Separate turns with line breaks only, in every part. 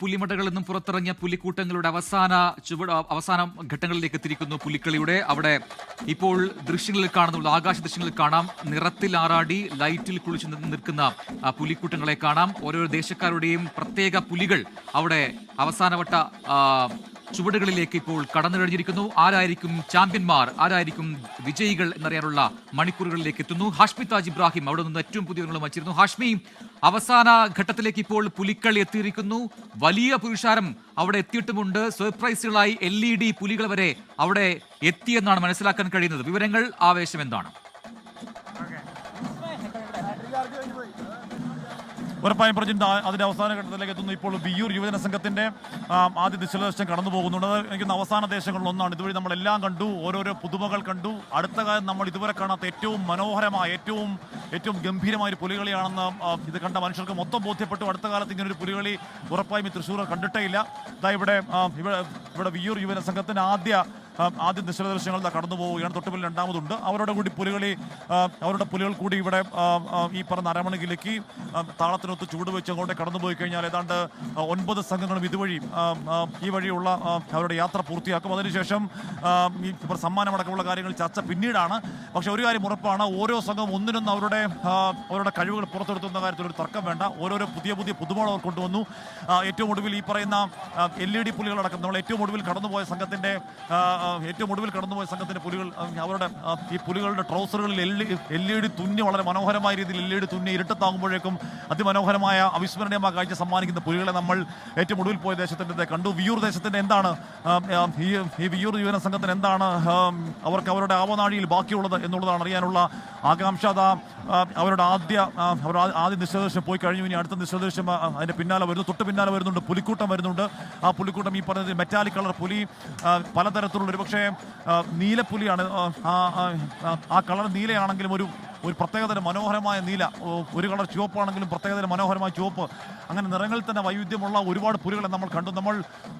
പുലിമടകളിൽ നിന്നും പുറത്തിറങ്ങിയ പുലിക്കൂട്ടങ്ങളുടെ അവസാന ഘട്ടങ്ങളിലേക്ക് എത്തിയിരിക്കുന്നു പുലിക്കളിയുടെ. അവിടെ ഇപ്പോൾ ദൃശ്യങ്ങളിൽ കാണുന്ന ആകാശ ദൃശ്യങ്ങളിൽ കാണാം, നിറത്തിൽ ആറാടി ലൈറ്റിൽ കുളിച്ച് നിൽക്കുന്ന പുലിക്കൂട്ടങ്ങളെ കാണാം. ഓരോ ദേശക്കാരുടെയും പ്രത്യേക പുലികൾ അവിടെ അവസാനവട്ട ചുവടുകളിലേക്ക് ഇപ്പോൾ കടന്നു കഴിഞ്ഞിരിക്കുന്നു. ആരായിരിക്കും ചാമ്പ്യന്മാർ, ആരായിരിക്കും വിജയികൾ എന്നറിയാനുള്ള മണിക്കൂറുകളിലേക്ക് എത്തുന്നു. ഹാഷ്മി താജ് ഇബ്രാഹിം അവിടെ നിന്ന് ഏറ്റവും പുതിയ വിവരങ്ങൾ വച്ചിരുന്നു. ഹാഷ്മി, അവസാന ഘട്ടത്തിലേക്ക് ഇപ്പോൾ പുലിക്കളി എത്തിയിരിക്കുന്നു. വലിയ പുരുഷാരം അവിടെ എത്തിയിട്ടുമുണ്ട്. സർപ്രൈസുകളായി LED പുലികൾ വരെ അവിടെ എത്തിയെന്നാണ് മനസ്സിലാക്കാൻ കഴിയുന്നത്. വിവരങ്ങൾ, ആവേശം എന്താണ്?
ഉറപ്പായും പ്രജിന്റ് അതിന്റെ അവസാന ഘട്ടത്തിലേക്ക് എത്തുന്നു. ഇപ്പോൾ വിയ്യൂർ യുവജന സംഘത്തിന്റെ ആദ്യ ദിശദർശനം കടന്നു പോകുന്നുണ്ട്. എനിക്ക് അവസാന ദേശങ്ങളിൽ ഒന്നാണ്. ഇതുവഴി നമ്മളെല്ലാം കണ്ടു, ഓരോരോ പുതുമകൾ കണ്ടു. അടുത്ത കാലം നമ്മൾ ഇതുവരെ കാണാത്ത ഏറ്റവും മനോഹരമായ ഏറ്റവും ഗംഭീരമായ ഒരു പുലികളിയാണെന്ന് ഇത് കണ്ട മനുഷ്യർക്ക് മൊത്തം ബോധ്യപ്പെട്ടു. അടുത്ത കാലത്ത് ഇങ്ങനെ ഒരു പുലികളി ഉറപ്പായും ഈ തൃശ്ശൂർ കണ്ടിട്ടേ ഇല്ല. ഇവിടെ വിയ്യൂർ യുവജന സംഘത്തിന്റെ ആദ്യ ദിശദർശനങ്ങൾ കടന്നു പോവുകയാണ്. തൊട്ടുപിൽ രണ്ടാമതുണ്ട്. അവരുടെ പുലികൾ കൂടി ഇവിടെ ഈ പറഞ്ഞ അരമണിക്കിലേക്ക് താളത്തിനൊത്ത് ചൂട് വെച്ച് അങ്ങോട്ട് കടന്നു പോയി കഴിഞ്ഞാൽ ഏതാണ്ട് 9 സംഘങ്ങളും ഈ വഴിയുള്ള അവരുടെ യാത്ര പൂർത്തിയാക്കും. അതിനുശേഷം ഈ സമ്മാനമടക്കമുള്ള കാര്യങ്ങൾ ചർച്ച പിന്നീടാണ്. പക്ഷെ ഒരു കാര്യം ഉറപ്പാണ്, ഓരോ സംഘം ഒന്നിനൊന്നും അവരുടെ കഴിവുകൾ പുറത്തെടുത്തുന്ന കാര്യത്തിൽ ഒരു തർക്കം വേണ്ട. ഓരോരോ പുതിയ പുതുമകൾ അവർ കൊണ്ടുവന്നു. ഏറ്റവും ഒടുവിൽ ഈ പറയുന്ന LED പുലികളടക്കം നമ്മൾ ഏറ്റവും ഒടുവിൽ കടന്നുപോയ സംഘത്തിന്റെ പുലികൾ ഈ പുലികളുടെ ട്രൗസറുകളിൽ LED തുന്നി വളരെ മനോഹരമായ രീതിയിൽ LED തുന്നി ഇരുട്ടത്താകുമ്പോഴേക്കും അതിമനോഹരമായ അവിസ്മരണീയമായ കാഴ്ച സമ്മാനിക്കുന്ന പുലികളെ നമ്മൾ ഏറ്റവും ഒടുവിൽ പോയ ദേശത്തിന്റെ കണ്ടു. വിയ്യൂർ ദേശത്തിന്റെ എന്താണ് ഈ വിയ്യൂർ യുവജന സംഘത്തിന് എന്താണ് അവർക്ക് അവരുടെ ആവനാഴിയിൽ ബാക്കിയുള്ളത് എന്നുള്ളതാണ് അറിയാനുള്ള ആകാംക്ഷ. അവരുടെ ആദ്യ ദിശദർശനം പോയി കഴിഞ്ഞു. ഇനി അടുത്ത ദിശദർശനം അതിന്റെ പിന്നാലെ വരുന്നു. തൊട്ട് പിന്നാലെ വരുന്നുണ്ട് പുലിക്കൂട്ടം വരുന്നുണ്ട്. ആ പുലിക്കൂട്ടം ഈ പറഞ്ഞത് മെറ്റാലിക് കളർ പുലി, പലതരത്തിലുള്ള ഒരുപക്ഷെ നീലപ്പുലിയാണ്. ആ കളർ നീലയാണെങ്കിലും ഒരു പ്രത്യേകതരം മനോഹരമായ നീല, ഒരു കളർ ചുവപ്പാണെങ്കിലും പ്രത്യേകതരം മനോഹരമായ ചുവപ്പ്, അങ്ങനെ നിറങ്ങളിൽ തന്നെ വൈവിധ്യമുള്ള ഒരുപാട് പുലികളെ നമ്മൾ കണ്ടു. നമ്മൾ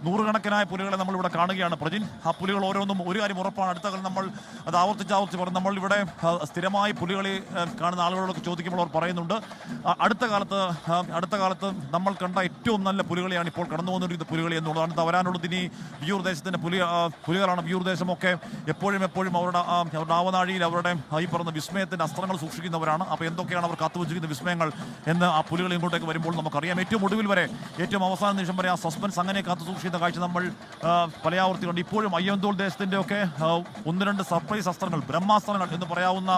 നൂറുകണക്കിനായ പുലികളെ നമ്മളിവിടെ കാണുകയാണ് പ്രജിൻ. ആ പുലികൾ ഓരോന്നും ഒരു കാര്യം ഉറപ്പാണ്, അടുത്ത കാലം നമ്മൾ അത് ആവർത്തിച്ച് പറഞ്ഞു. നമ്മളിവിടെ സ്ഥിരമായി പുലികളെ കാണുന്ന ആളുകളോട് ചോദിക്കുമ്പോൾ അവർ പറയുന്നുണ്ട്, അടുത്ത കാലത്ത് നമ്മൾ കണ്ട ഏറ്റവും നല്ല പുലികളെയാണ് ഇപ്പോൾ കടന്നു വന്നിരിക്കുന്ന പുലികളി എന്നുള്ളതാണ്. വരാനുള്ളത് ഇനി വിയ്യൂർ ദേശത്തിൻ്റെ പുലികളാണ്. വിയ്യൂർ ദേശമൊക്കെ എപ്പോഴും അവരുടെ ആവനാഴിയിൽ അവരുടെ ഈ പറഞ്ഞ വിസ്മയത്തിൻ്റെ അസ്ത്രങ്ങൾ സൂക്ഷിക്കുന്നവരാണ്. അപ്പോൾ എന്തൊക്കെയാണ് അവർ കാത്തുവച്ചിരിക്കുന്ന വിസ്മയങ്ങൾ എന്ന് ആ പുലികൾ ഇങ്ങോട്ടേക്ക് വരുമ്പോൾ നമുക്കറിയാം. ഏറ്റവും ഒടുവിൽ വരെ, ഏറ്റവും അവസാന നിമിഷം വരെ ആ സസ്പെൻസ് അങ്ങനെ കാത്തു സൂക്ഷിക്കുന്ന കാഴ്ച നമ്മൾ പലയാവർത്തി കണ്ട്. ഇപ്പോഴും അയ്യന്തോൾ ദേശത്തിൻ്റെ ഒക്കെ 1-2 സർപ്രൈസ് അസ്ത്രങ്ങൾ, ബ്രഹ്മാസ്ത്രങ്ങൾ എന്ന് പറയാവുന്ന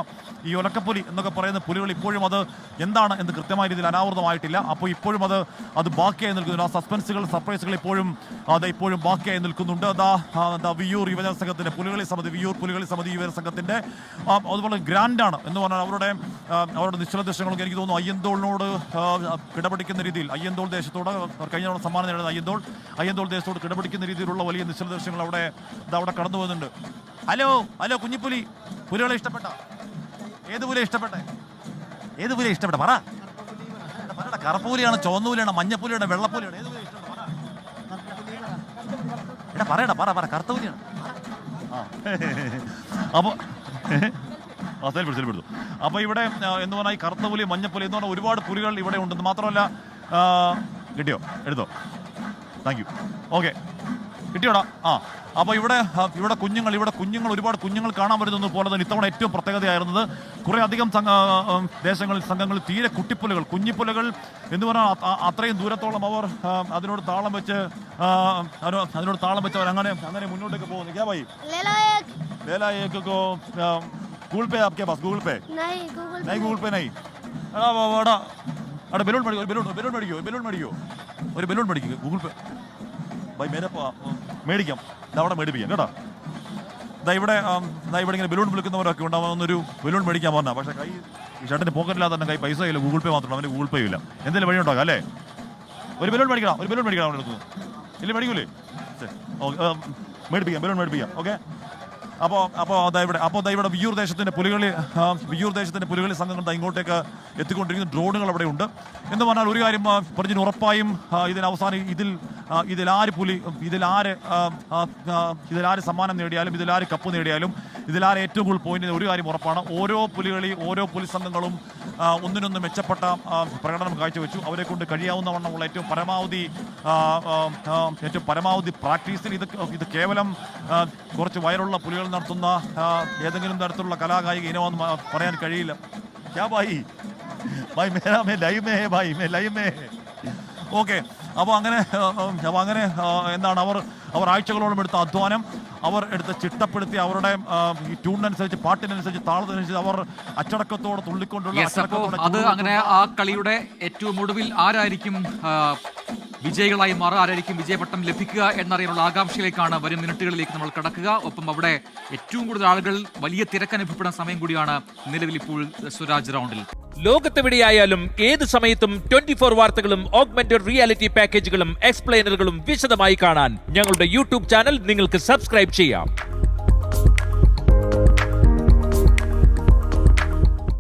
ഈ ഒലക്കപ്പുലി എന്നൊക്കെ പറയുന്ന പുലികൾ ഇപ്പോഴും അത് എന്താണ് എന്ന് കൃത്യമായ രീതിയിൽ അനാവൃതമായിട്ടില്ല. അപ്പോൾ ഇപ്പോഴും അത് ബാക്കിയായി നിൽക്കുന്നുണ്ട്. ആ സർപ്രൈസുകൾ ഇപ്പോഴും ബാക്കിയായി നിൽക്കുന്നുണ്ട്. വിയ്യൂർ യുവജന സംഘത്തിൻ്റെ വിയ്യൂർ പുലികളി സമിതി യുവജന സംഘത്തിൻ്റെ അതുപോലെ ഗ്രാൻഡാണ് എന്ന് പറഞ്ഞാൽ അവരുടെ നിശ്ചല ദൃശ്യങ്ങളൊക്കെ എനിക്ക് തോന്നുന്നു അയ്യന്തോളിനോട് കിടപിടിക്കുന്ന രീതിയിൽ, അയ്യന്തോൾ ദേശത്തോട് കഴിഞ്ഞ സമ്മാനം നേടുന്ന അയ്യന്തോൾ ദേശത്തോട് കിടപിടിക്കുന്ന രീതിയിലുള്ള വലിയ നിശ്ചല ദൃശ്യങ്ങൾ അവിടെ കടന്നു പോകുന്നുണ്ട്. ഹലോ കുഞ്ഞിപ്പുലി, പുലികളെ ഇഷ്ടപ്പെട്ട ഏത് പുലിയെ ഇഷ്ടപ്പെട്ട പറ. കറുപ്പുലിയാണ്, ചുവന്നുപുലിയാണ്, മഞ്ഞപ്പുലിയാണ്, വെള്ളപ്പുലിയാണ്, ഏത് പുലിയെ ഇഷ്ടപ്പെട്ട? പറ കറുത്തപുലിയാണ്. അപ്പോൾ സെൽപ്പെടുത്തു. അപ്പോൾ ഇവിടെ എന്ന് പറഞ്ഞാൽ ഈ കറുത്തപുലി, മഞ്ഞപ്പുലി എന്ന് പറഞ്ഞാൽ ഒരുപാട് പുലികൾ ഇവിടെ ഉണ്ടെന്ന് മാത്രമല്ല. കിട്ടിയോ? എടുത്തോ, താങ്ക് യു. ഓക്കെ, കിട്ടിയോടാ. അപ്പോൾ ഇവിടെ കുഞ്ഞുങ്ങൾ ഒരുപാട് കുഞ്ഞുങ്ങൾ കാണാൻ വരുന്നത് പോലെ തന്നെ ഇത്തവണ ഏറ്റവും പ്രത്യേകതയായിരുന്നത് കുറേ അധികം സംഘങ്ങളിൽ തീരെ കുട്ടിപ്പുലികൾ, കുഞ്ഞിപ്പുലികൾ എന്ന് പറഞ്ഞാൽ അത്രയും ദൂരത്തോളം അവർ അതിനോട് താളം വെച്ച് അവർ അങ്ങനെ മുന്നോട്ടേക്ക് പോകുന്നു. ക്യാ ഭായി ലേലാ ഏക് കോ गूगल पे आपके पास? गूगल पे नहीं गूगल पे नहीं. ബലൂൺ മേടിക്കോ ഗൂഗിൾ പേ ഭായി മേടിക്കാം. അവിടെ മേടിപ്പിക്കാം കേട്ടോ. ഇവിടെ ഇങ്ങനെ ബലൂൺ വിളിക്കുന്നവരൊക്കെ ഉണ്ടാവുന്നൊരു ബലൂൺ മേടിക്കാൻ പറഞ്ഞാൽ, പക്ഷേ ഈ ഷർട്ടിൻ്റെ പോക്കറ്റില്ലാതെ തന്നെ കൈ പൈസ ഇല്ല, ഗൂഗിൾ പേ മാത്രമേ. അവന് ഗൂഗിൾ പേ ഇല്ല. എന്തെങ്കിലും വഴി ഉണ്ടാക്കാം അല്ലേ? ഒരു ബലൂൺ മേടിക്കണം അവിടെ എടുക്കുന്നു. ഇല്ല മേടിക്കൂലേ? ബലൂൺ മേടിപ്പിക്കാം. ഓക്കെ. അപ്പോൾ ഇവിടെ വിയ്യൂർ ദേശത്തിൻ്റെ പുലികളി സംഘങ്ങൾ ഇങ്ങോട്ടേക്ക് എത്തിക്കൊണ്ടിരിക്കുന്ന ഡ്രോണുകൾ അവിടെ ഉണ്ട് എന്ന് പറഞ്ഞാൽ ഒരു കാര്യം പറഞ്ഞു ഉറപ്പായും ഇതിലാര് സമ്മാനം നേടിയാലും, ഇതിലാര് കപ്പ് നേടിയാലും, ഇതിലാര് ഏറ്റവും കൂടുതൽ പോയിന്റ്, ഒരു കാര്യം ഉറപ്പാണ്, ഓരോ പുലി സംഘങ്ങളും ഒന്നിനൊന്ന് മെച്ചപ്പെട്ട പ്രകടനം കാഴ്ചവെച്ചു. അവരെ കൊണ്ട് കഴിയാവുന്നവണ്ണമുള്ള ഏറ്റവും പരമാവധി പ്രാക്ടീസിൽ ഇത് കേവലം കുറച്ച് വയറുള്ള പുലികൾ നടത്തുന്ന ഏതെങ്കിലും തരത്തിലുള്ള കലാകായിക ഇനമെന്ന് പറയാൻ കഴിയില്ല. ഓക്കെ, അപ്പോൾ അങ്ങനെ എന്താണ് അവർ ആഴ്ചകളോളം എടുത്ത അധ്വാനം, അവർ എടുത്ത് ചിട്ടപ്പെടുത്തി അവരുടെ ഈ ട്യൂണിനനുസരിച്ച്, പാട്ടിനനുസരിച്ച്, താളത്തിനനുസരിച്ച് അവർ അച്ചടക്കത്തോടെ തുള്ളിക്കൊണ്ടുള്ള
അത് അങ്ങനെ ആ കളിയുടെ ഏറ്റവും ഒടുവിൽ ആരായിരിക്കും വിജയികളായി മാറുക, ആരായിരിക്കും വിജയപട്ടം ലഭിക്കുക എന്നറിയാനുള്ള ആകാംക്ഷയിലേക്കാണ് വരും മിനിറ്റുകളിലേക്ക് നമ്മൾ കടക്കുക. ഒപ്പം അവിടെ ഏറ്റവും കൂടുതൽ ആളുകൾ വലിയ തിരക്കനുഭവപ്പെടുന്ന സമയം കൂടിയാണ് നിലവിൽ ഇപ്പോൾ സ്വരാജ് റൗണ്ടിൽ.
ലോകത്തെവിടെയായാലും ഏത് സമയത്തും 24 വാർത്തകളും ഓഗ്മെന്റഡ് റിയാലിറ്റി പാക്കേജുകളും എക്സ്പ്ലെയിനറുകളും വിശദമായി കാണാൻ ഞങ്ങളുടെ യൂട്യൂബ് ചാനൽ നിങ്ങൾക്ക് സബ്സ്ക്രൈബ് ചെയ്യാം.